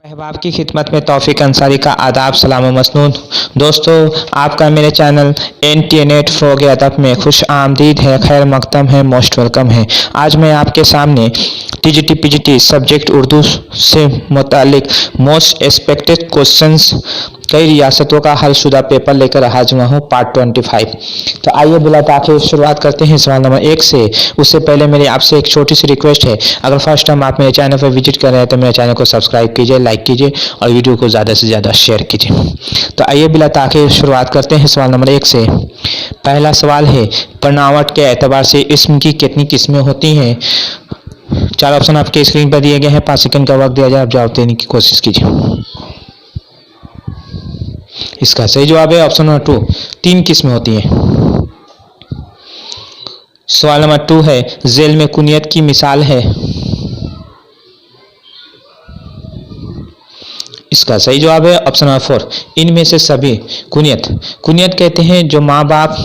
अहबाब की खिदमत में तौफीक अंसारी का आदाब सलाम व मसनून। दोस्तों, आपका मेरे चैनल NT नेट फ़रोग़ अदब में खुश आमदीद है, खैर मक़दम है, मोस्ट वेलकम है। आज मैं आपके सामने TGT PGT सब्जेक्ट उर्दू से मुतालिक मोस्ट एक्सपेक्टेड क्वेश्चंस कई रियासतों का हलशुदा पेपर लेकर हाजिर हुआ हूँ, पार्ट 25। तो आइए बिला ताख़ीर शुरुआत करते हैं सवाल नंबर 1 से। उससे पहले मेरी आपसे एक छोटी सी रिक्वेस्ट है, अगर फर्स्ट टाइम आप मेरे चैनल पर विजिट कर रहे हैं तो मेरे चैनल को सब्सक्राइब कीजिए, लाइक कीजिए और वीडियो को ज़्यादा से ज़्यादा शेयर कीजिए। तो आइए बिला ताख़ीर शुरुआत करते हैं सवाल नंबर 1 से। पहला सवाल है, बनावट के एतबार से इस्म की कितनी किस्में होती हैं? 4 ऑप्शन आपके स्क्रीन पर दिए गए हैं। 5 सेकंड का वक्त दिया जाए, आप जवाब देने की कोशिश कीजिए। इसका सही जवाब है ऑप्शन नंबर 2, 3 किस्में होती हैं। सवाल नंबर 2 है, जेल में कुनियत की मिसाल है? इसका सही जवाब है ऑप्शन नंबर 4, इनमें से सभी। कुनियत कुनियत कहते हैं जो माँ बाप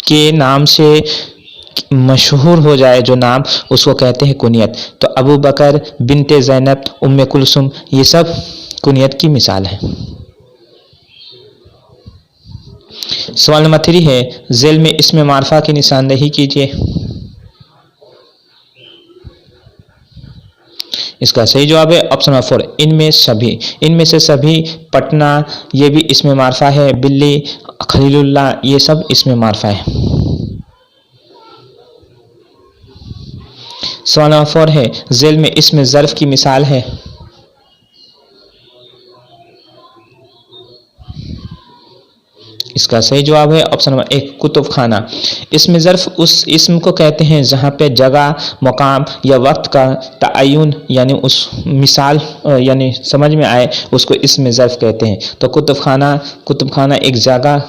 के नाम से मशहूर हो जाए, जो नाम उसको कहते हैं कुनियत। तो अबू बकर, बिनते ज़ैनब, उम्मे कुलसुम, ये सब कुनियत की मिसाल है। सवाल नंबर 3 है, जेल में इसमें मारफा की निशानदेही कीजिए। इसका सही जवाब है ऑप्शन नंबर 4, इनमें सभी। इनमें से सभी, पटना, ये भी इसमें मारफा है। बिल्ली, खलीलुल्लाह, ये सब इसमें मारफा है। सवाल नंबर 4 है, जेल में इसमें ज़र्फ की मिसाल है? इसका सही जवाब है ऑप्शन नंबर 1, कुतुब खाना। इसमें ज़र्फ उस इस्म को कहते हैं जहाँ पे जगह, मकाम या वक्त का तयन, यानी उस मिसाल यानी समझ में आए, उसको इसमें ज़र्फ कहते हैं। तो कुतुब खाना एक जगह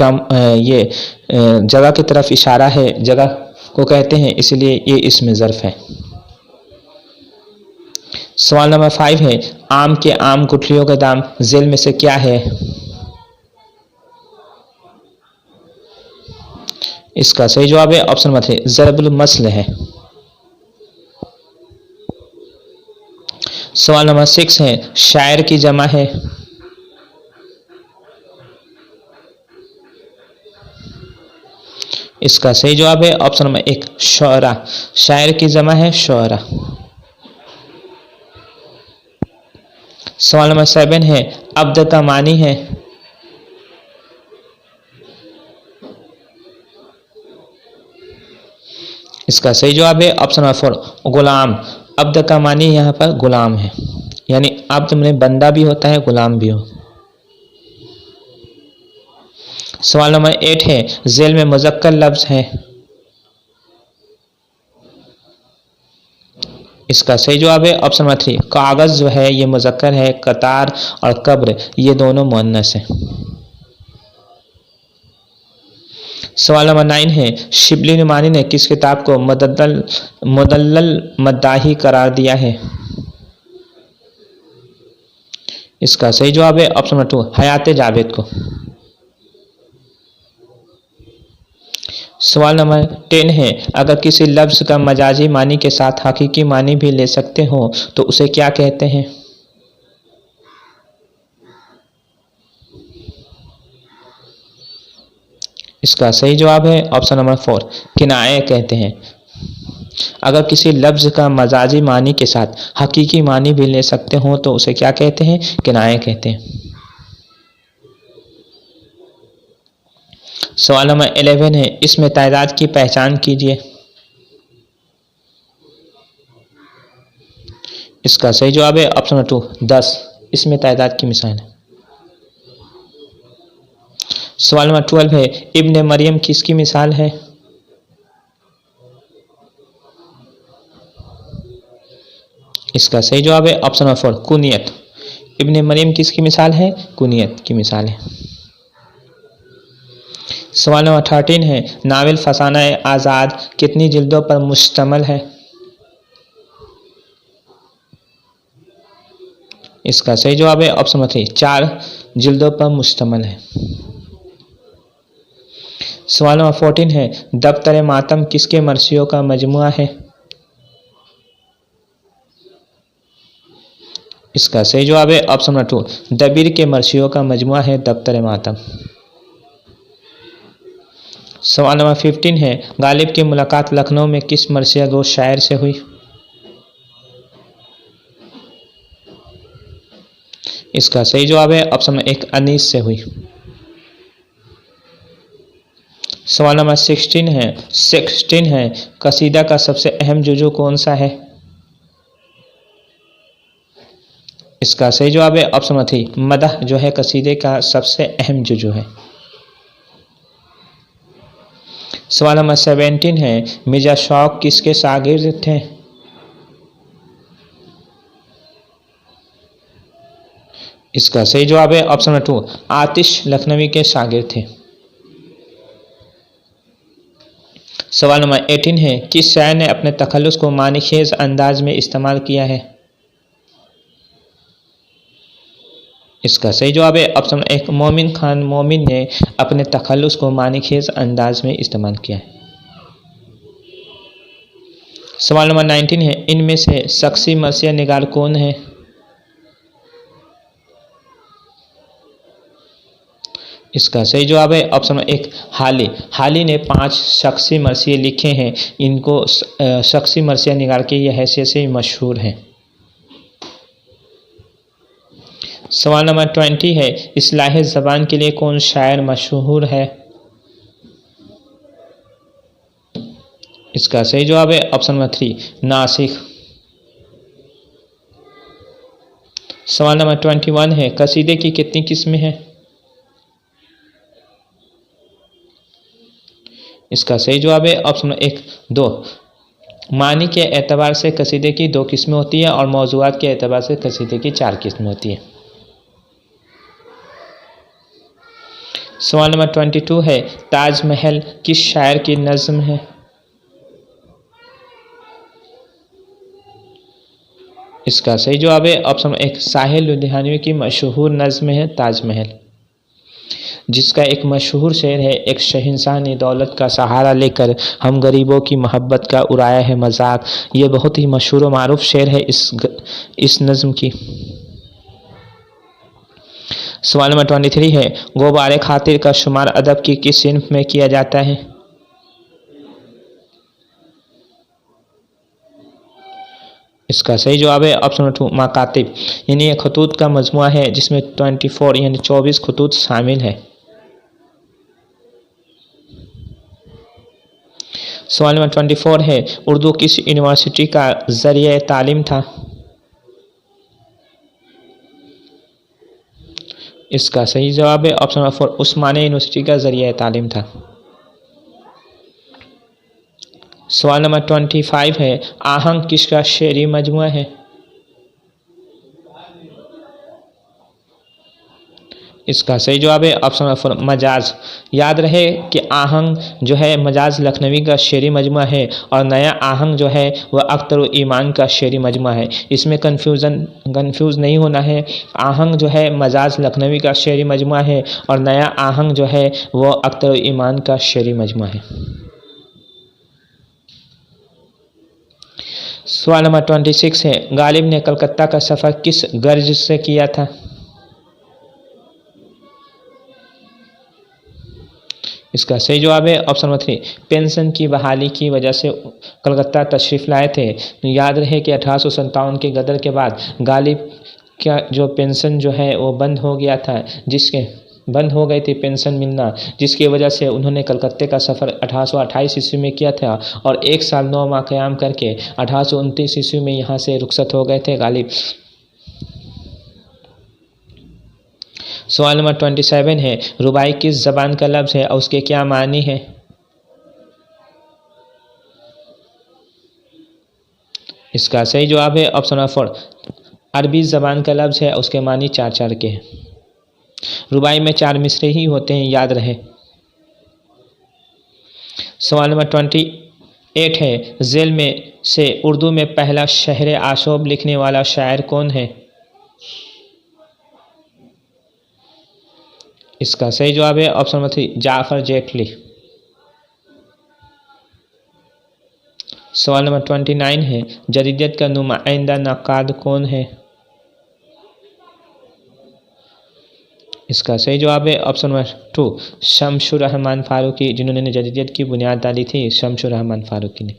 का ये जगह की तरफ इशारा है, जगह को कहते हैं, इसलिए ये इसमें ज़र्फ है। सवाल नंबर 5 है, आम के आम गुठलियों का दाम जेल में से क्या है? इसका सही जवाब है ऑप्शन नंबर 3, ज़रबुल मसल है। सवाल नंबर 6 है, शायर की जमा है? इसका सही जवाब है ऑप्शन नंबर 1, शुअरा। शायर की जमा है शुअरा। सवाल नंबर 7 है, अब्द का मानी है? इसका सही जवाब है ऑप्शन नंबर 4, गुलाम। अब्द का मानी यहाँ पर गुलाम है, यानी अब्द में बंदा भी होता है, गुलाम भी हो। सवाल नंबर 8 है, जेल में मुज़क्कर लफ्ज़ है? इसका सही जवाब है ऑप्शन नंबर 3, कागज़ जो है ये मुज़क्कर है, कतार और कब्र ये दोनों मुअन्नस है। सवाल नंबर 9 है, शिबली नुमानी ने किस किताब को मुदल्लल मद्दाही करार दिया है? इसका सही जवाब है ऑप्शन नंबर 2, हयात जावेद को। सवाल नंबर 10 है, अगर किसी लफ्ज़ का मजाजी मानी के साथ हकीकी मानी भी ले सकते हो तो उसे क्या कहते हैं? इसका सही जवाब है ऑप्शन नंबर 4, किनाए कहते हैं। अगर किसी लफ्ज़ का मजाजी मानी के साथ हकीकी मानी भी ले सकते हो तो उसे क्या कहते हैं? किनाए कहते हैं। सवाल नंबर 11 है, इसमें तादाद की पहचान कीजिए। इसका सही जवाब है ऑप्शन नंबर 2, 10। इसमें तादाद की मिसाल है। सवाल नंबर 12 है, इब्ने मरियम किसकी मिसाल है? इसका सही जवाब है ऑप्शन नंबर 4, कुनियत। इब्ने मरियम किसकी मिसाल है? कुनियत की मिसाल है। सवाल नंबर 13 है, नावल फसाना आज़ाद कितनी जिल्दों पर मुश्तमल है? इसका सही जवाब है ऑप्शन नंबर 3, 4 जिल्दों पर मुश्तमल है। सवाल नंबर 14 है, दफ्तर मातम किसके मर्सियों का मजमुआ है? इसका सही जवाब है ऑप्शन नंबर 2, दबीर के मर्सियों का मजमुआ है दफ्तर मातम। सवाल नंबर 15 है, गालिब की मुलाकात लखनऊ में किस मरसिया गो शायर से हुई? इसका सही जवाब है ऑप्शन नंबर 1, अनीस से हुई। सवाल नंबर 16 है, कसीदा का सबसे अहम जुजू कौन सा है? इसका सही जवाब है ऑप्शन नंबर 3, मदह जो है कसीदे का सबसे अहम जुजू है। सवाल नंबर 17 है, मिर्जा शौक किसके शागिर्द थे? इसका सही जवाब है ऑप्शन नंबर 2, आतिश लखनवी के शागिर्द थे। सवाल नंबर 18 है, किस शायर ने अपने तखल्लुस को मानीखेज अंदाज में इस्तेमाल किया है? इसका सही जवाब है ऑप्शन नंबर 1, मोमिन खान मोमिन ने अपने तखल्लुस को मानीखेज अंदाज में इस्तेमाल किया है। सवाल नंबर 19 है, इनमें से शख्सी मरसिया निगार कौन है? इसका सही जवाब है ऑप्शन नंबर 1, हाली ने 5 शख्सी मरसिए लिखे हैं। इनको शख्सी मरसिया निगार की यह हैसियत से मशहूर हैं। सवाल नंबर 20 है, इस्लाह ज़बान के लिए कौन शायर मशहूर है? इसका सही जवाब है ऑप्शन नंबर 3, नासिख। सवाल नंबर 21 है, कसीदे की कितनी किस्में हैं? इसका सही जवाब है ऑप्शन नंबर 1, 2। मानी के एतबार से कसीदे की 2 किस्में होती हैं और मौज़ूआत के एतबार से कसीदे की 4 किस्में होती हैं। सवाल नंबर 22 है, ताजमहल किस शायर की नज़्म है? इसका सही जवाब है ऑप्शन नंबर 1, साहिल लुधियानवी की मशहूर नज़्म है ताजमहल, जिसका एक मशहूर शेर है, एक शहंशाह ने दौलत का सहारा लेकर हम गरीबों की मोहब्बत का उड़ाया है मजाक। ये बहुत ही मशहूर व मारूफ शेर है इस नज़्म की। सवाल नंबर 23 है, गोबारे खातिर का शुमार अदब की किस सिन्फ में किया जाता है? इसका सही जवाब है ऑप्शन नंबर 2, मकातिब, यानी एक खतूत का मजमुआ है जिसमें 24 यानी 24 खतूत शामिल है। सवाल नंबर 24 है, उर्दू किस यूनिवर्सिटी का ज़रिया तालीम था? इसका सही जवाब है ऑप्शन नंबर 4, उस्मानिया यूनिवर्सिटी का ज़रिया तालीम था। सवाल नंबर 25 है, आहंग किसका शेरी मजमुआ है? इसका सही जवाब है ऑप्शन नंबर 4, मजाज। याद रहे कि आहंग जो है मजाज लखनवी का शेरी मजमुआ है और नया आहंग जो है वह अख्तर ईमान का शेरी मजमुआ है। इसमें कंफ्यूज नहीं होना है। आहंग जो है मजाज लखनवी का शेरी मजमुआ है और नया आहंग जो है वह अख्तर ईमान का शेरी मजमुआ है। सवाल नंबर 26 है, गालिब ने कलकत्ता का सफ़र किस गर्ज से किया था? इसका सही जवाब है ऑप्शन नंबर 3, पेंशन की बहाली की वजह से कलकत्ता तशरीफ़ लाए थे। तो याद रहे कि 1857 के गदर के बाद गालिब का जो पेंशन जो है वो बंद हो गया था, बंद हो गई थी पेंशन मिलना, जिसकी वजह से उन्होंने कलकत्ते का सफ़र 1828 ईस्वी में किया था और 1 साल 9 माह क़याम करके 1829 ईस्वी में यहाँ से रुखसत हो गए थे गालिब। सवाल नंबर 27 है, रुबाई किस ज़बान का लफ्ज़ है और उसके क्या मानी है? इसका सही जवाब है ऑप्शन नंबर 4, अरबी ज़बान का लफ्ज़ है, उसके मानी 4 के हैं। रुबाई में 4 मिसरे ही होते हैं, याद रहे। सवाल नंबर 28 है, झेल में से उर्दू में पहला शहर आशोब लिखने वाला शायर कौन है? इसका सही जवाब है ऑप्शन नंबर 3, जाफ़र जेटली। सवाल नंबर 29 है, जदीदियत का नुमाइंदा नक्काद कौन है? इसका सही जवाब है ऑप्शन नंबर 2 शमसुर रहमान फारूकी, जिन्होंने जदीदियत की बुनियाद डाली थी शमसुर रहमान फारूकी ने।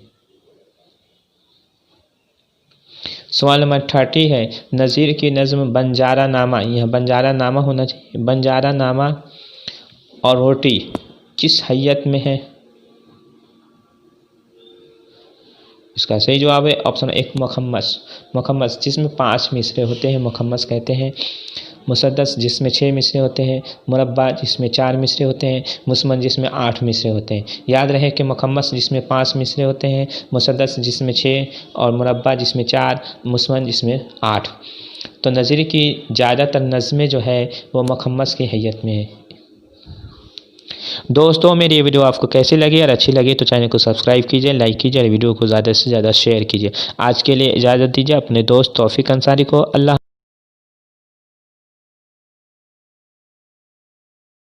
सवाल नंबर 30 है नज़ीर की नज़्म बंजारा नामा, यह बंजारा नामा होना चाहिए, बंजारा नामा और रोटी किस हैयत में है? इसका सही जवाब है ऑप्शन 1 मुखम्मस। मुखम्मस जिसमें 5 मिसरे होते हैं मुखम्मस कहते हैं। मुसद्दस जिसमें 6 मिसरे होते हैं। मुरब्बा जिसमें 4 मिसरे होते हैं। मुसमन जिसमें 8 मिसरे होते हैं। याद रहे कि मुखम्मस जिसमें 5 मिसरे होते हैं, मुसद्दस जिसमें 6 और मुरब्बा जिसमें 4, मुसमन जिसमें 8। तो नज़ीर की ज़्यादातर नज़में जो है वो मुखम्मस की हैयत में है। दोस्तों मेरी ये वीडियो आपको कैसी लगी? और अच्छी लगी तो चैनल को सब्सक्राइब कीजिए, लाइक कीजिए और वीडियो को ज़्यादा से ज़्यादा शेयर कीजिए। आज के लिए इजाज़त दीजिए अपने दोस्त तौफीक अंसारी को। अल्लाह।